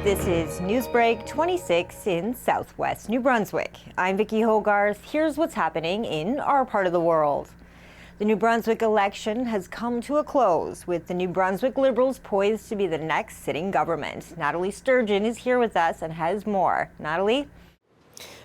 This is NewsBreak26 in Southwest New Brunswick. I'm Vicki Hogarth. Here's what's happening in our part of the world. The New Brunswick election has come to a close, with the New Brunswick Liberals poised to be the next sitting government. Nathalie Sturgeon is here with us and has more. Nathalie?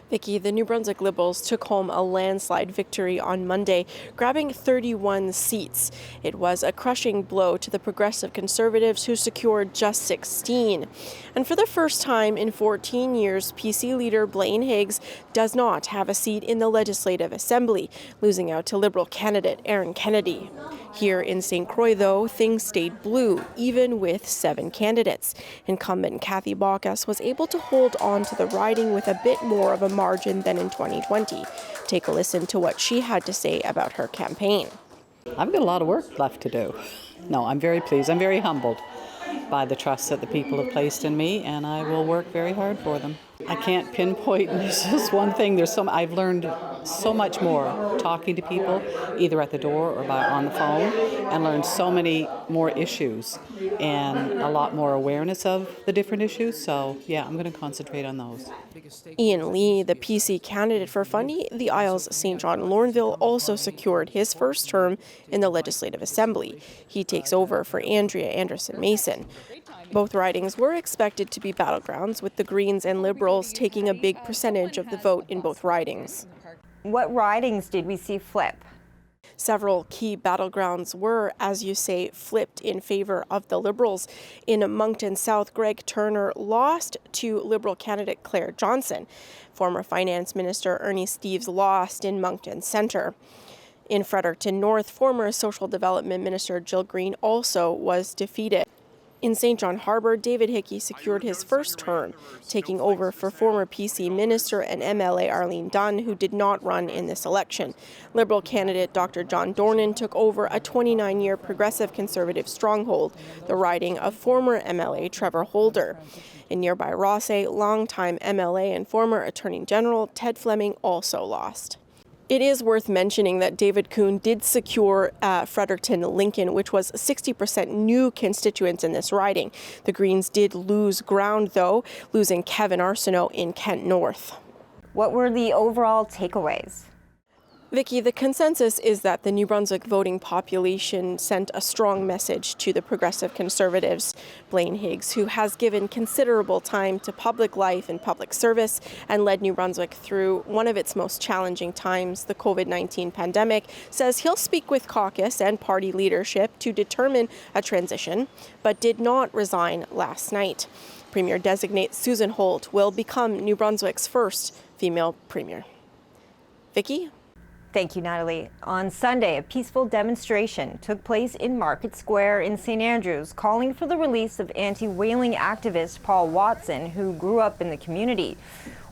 Vicki, the New Brunswick Liberals took home a landslide victory on Monday, grabbing 31 seats. It was a crushing blow to the Progressive Conservatives, who secured just 16. And for the first time in 14 years, PC leader Blaine Higgs does not have a seat in the Legislative Assembly, losing out to Liberal candidate Aaron Kennedy. Here in St. Croix, though, things stayed blue, even with 7 candidates. Incumbent Kathy Baucus was able to hold on to the riding with a bit more of a margin than in 2020. Take a listen to what she had to say about her campaign. I've got a lot of work left to do. No, I'm very pleased. I'm very humbled by the trust that the people have placed in me, and I will work very hard for them. I can't pinpoint just one thing. I've learned so much more talking to people, either at the door or on the phone, and learned so many more issues and a lot more awareness of the different issues. So yeah, I'm going to concentrate on those. Ian Lee, the PC candidate for Fundy-the Isles St. John Lorneville, also secured his first term in the Legislative Assembly. He takes over for Andrea Anderson-Mason. Both ridings were expected to be battlegrounds, with the Greens and Liberals taking a big percentage of the vote in both ridings. What ridings did we see flip? Several key battlegrounds were, as you say, flipped in favor of the Liberals. In Moncton South, Greg Turner lost to Liberal candidate Claire Johnson. Former Finance Minister Ernie Steeves lost in Moncton Centre. In Fredericton North, former Social Development Minister Jill Green also was defeated. In St. John Harbour, David Hickey secured his first term, taking over for former PC Minister and MLA Arlene Dunn, who did not run in this election. Liberal candidate Dr. John Dornan took over a 29-year Progressive Conservative stronghold, the riding of former MLA Trevor Holder. In nearby Rossay, longtime MLA and former Attorney General Ted Fleming also lost. It is worth mentioning that David Kuhn did secure Fredericton-Lincoln, which was 60% new constituents in this riding. The Greens did lose ground, though, losing Kevin Arsenault in Kent North. What were the overall takeaways? Vicki, the consensus is that the New Brunswick voting population sent a strong message to the Progressive Conservatives. Blaine Higgs, who has given considerable time to public life and public service and led New Brunswick through one of its most challenging times, the COVID-19 pandemic, says he'll speak with caucus and party leadership to determine a transition, but did not resign last night. Premier-designate Susan Holt will become New Brunswick's first female premier. Vicki? Thank you, Nathalie. On Sunday, a peaceful demonstration took place in Market Square in St. Andrews, calling for the release of anti-whaling activist Paul Watson, who grew up in the community.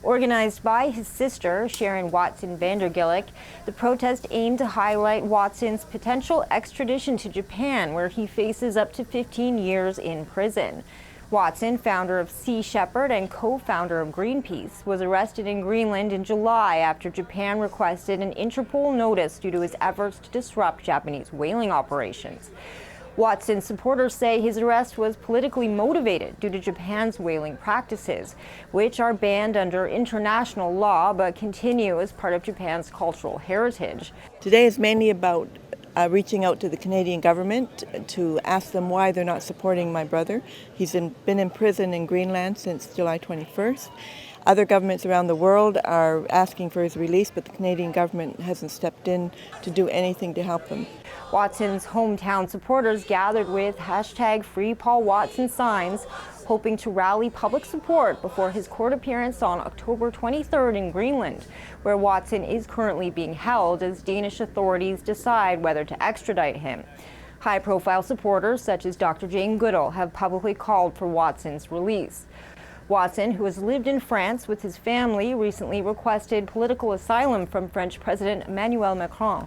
Organized by his sister, Sharon Watson Vandergillick, the protest aimed to highlight Watson's potential extradition to Japan, where he faces up to 15 years in prison. Watson, founder of Sea Shepherd and co-founder of Greenpeace, was arrested in Greenland in July after Japan requested an Interpol notice due to his efforts to disrupt Japanese whaling operations. Watson's supporters say his arrest was politically motivated due to Japan's whaling practices, which are banned under international law but continue as part of Japan's cultural heritage. Today is mainly about reaching out to the Canadian government to ask them why they're not supporting my brother. He's been in prison in Greenland since July 21st. Other governments around the world are asking for his release, but the Canadian government hasn't stepped in to do anything to help him. Watson's hometown supporters gathered with #FreePaulWatson signs, hoping to rally public support before his court appearance on October 23rd in Greenland, where Watson is currently being held as Danish authorities decide whether to extradite him. High-profile supporters such as Dr. Jane Goodall have publicly called for Watson's release. Watson, who has lived in France with his family, recently requested political asylum from French President Emmanuel Macron.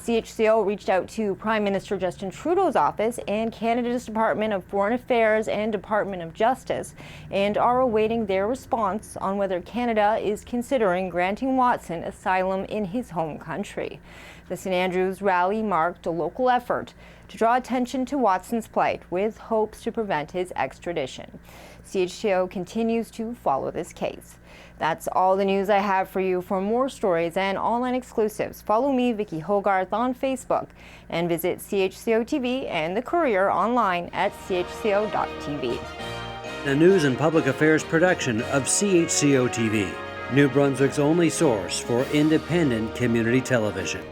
CHCO reached out to Prime Minister Justin Trudeau's office and Canada's Department of Foreign Affairs and Department of Justice, and are awaiting their response on whether Canada is considering granting Watson asylum in his home country. The St. Andrews rally marked a local effort to draw attention to Watson's plight with hopes to prevent his extradition. CHCO continues to follow this case. That's all the news I have for you. For more stories and online exclusives, follow me, Vicki Hogarth, on Facebook and visit CHCO-TV and The Courier online at chco.tv. A news and public affairs production of CHCO-TV, New Brunswick's only source for independent community television.